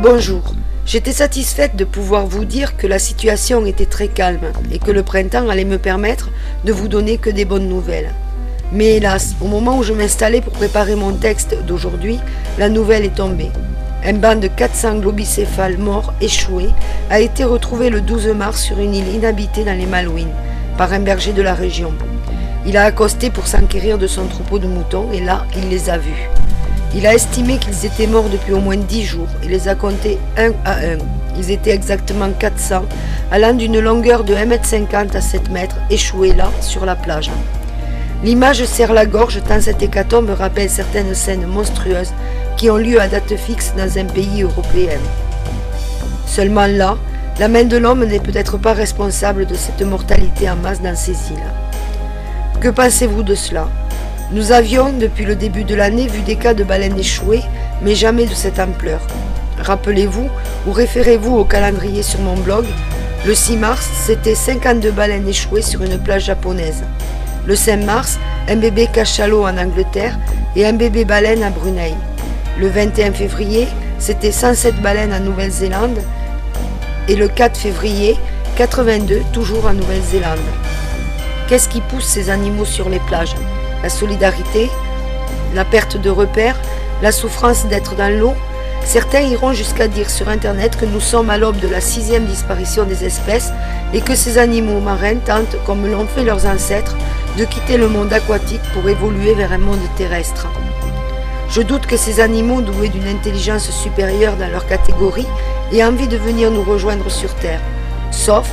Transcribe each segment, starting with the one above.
Bonjour, j'étais satisfaite de pouvoir vous dire que la situation était très calme et que le printemps allait me permettre de vous donner que des bonnes nouvelles. Mais hélas, au moment où je m'installais pour préparer mon texte d'aujourd'hui, la nouvelle est tombée. Un banc de 400 globicéphales morts échoués a été retrouvé le 12 mars sur une île inhabitée dans les Malouines par un berger de la région. Il a accosté pour s'enquérir de son troupeau de moutons et là, il les a vus. Il a estimé qu'ils étaient morts depuis au moins 10 jours et les a comptés un à un. Ils étaient exactement 400, allant d'une longueur de 1,50 m à 7 m, échoués là, sur la plage. L'image serre la gorge tant cette hécatombe rappelle certaines scènes monstrueuses qui ont lieu à date fixe dans un pays européen. Seulement là, la main de l'homme n'est peut-être pas responsable de cette mortalité en masse dans ces îles. Que pensez-vous de cela ? Nous avions, depuis le début de l'année, vu des cas de baleines échouées, mais jamais de cette ampleur. Rappelez-vous ou référez-vous au calendrier sur mon blog. Le 6 mars, c'était 52 baleines échouées sur une plage japonaise. Le 5 mars, un bébé cachalot en Angleterre et un bébé baleine à Brunei. Le 21 février, c'était 107 baleines en Nouvelle-Zélande. Et le 4 février, 82, toujours en Nouvelle-Zélande. Qu'est-ce qui pousse ces animaux sur les plages ? La solidarité, la perte de repères, la souffrance d'être dans l'eau. Certains iront jusqu'à dire sur Internet que nous sommes à l'aube de la 6e disparition des espèces et que ces animaux marins tentent, comme l'ont fait leurs ancêtres, de quitter le monde aquatique pour évoluer vers un monde terrestre. Je doute que ces animaux doués d'une intelligence supérieure dans leur catégorie aient envie de venir nous rejoindre sur Terre, sauf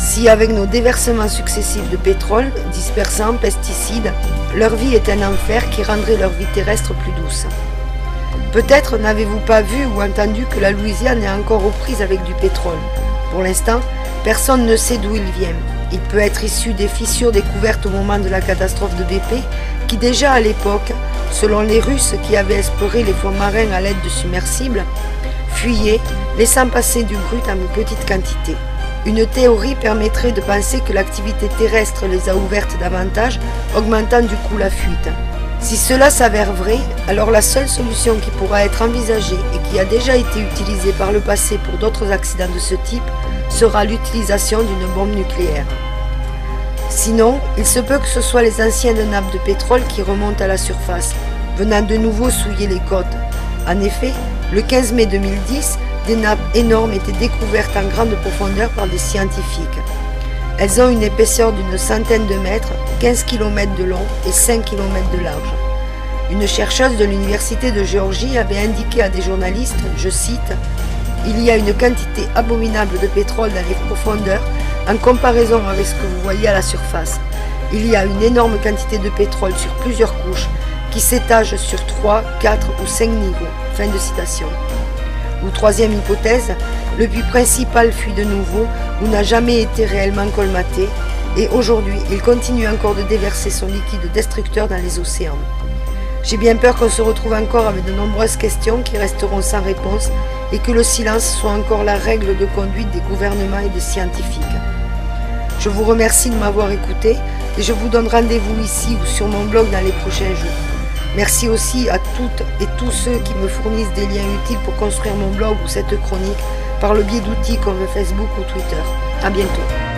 si avec nos déversements successifs de pétrole, dispersants, pesticides, leur vie est un enfer qui rendrait leur vie terrestre plus douce. Peut-être n'avez-vous pas vu ou entendu que la Louisiane est encore aux prises avec du pétrole. Pour l'instant, personne ne sait d'où il vient. Il peut être issu des fissures découvertes au moment de la catastrophe de BP, qui déjà à l'époque, selon les Russes qui avaient exploré les fonds marins à l'aide de submersibles, fuyaient, laissant passer du brut en petite quantité. Une théorie permettrait de penser que l'activité terrestre les a ouvertes davantage, augmentant du coup la fuite. Si cela s'avère vrai, alors la seule solution qui pourra être envisagée et qui a déjà été utilisée par le passé pour d'autres accidents de ce type sera l'utilisation d'une bombe nucléaire. Sinon, il se peut que ce soit les anciennes nappes de pétrole qui remontent à la surface, venant de nouveau souiller les côtes. En effet, le 15 mai 2010, des nappes énormes étaient découvertes en grande profondeur par des scientifiques. Elles ont une épaisseur d'une centaine de mètres, 15 km de long et 5 km de large. Une chercheuse de l'université de Géorgie avait indiqué à des journalistes, je cite, « Il y a une quantité abominable de pétrole dans les profondeurs en comparaison avec ce que vous voyez à la surface. Il y a une énorme quantité de pétrole sur plusieurs couches qui s'étagent sur 3, 4 ou 5 niveaux. » Fin de citation. Ou troisième hypothèse, le puits principal fuit de nouveau ou n'a jamais été réellement colmaté et aujourd'hui il continue encore de déverser son liquide destructeur dans les océans. J'ai bien peur qu'on se retrouve encore avec de nombreuses questions qui resteront sans réponse et que le silence soit encore la règle de conduite des gouvernements et des scientifiques. Je vous remercie de m'avoir écouté et je vous donne rendez-vous ici ou sur mon blog dans les prochains jours. Merci aussi à toutes et tous ceux qui me fournissent des liens utiles pour construire mon blog ou cette chronique par le biais d'outils comme Facebook ou Twitter. À bientôt.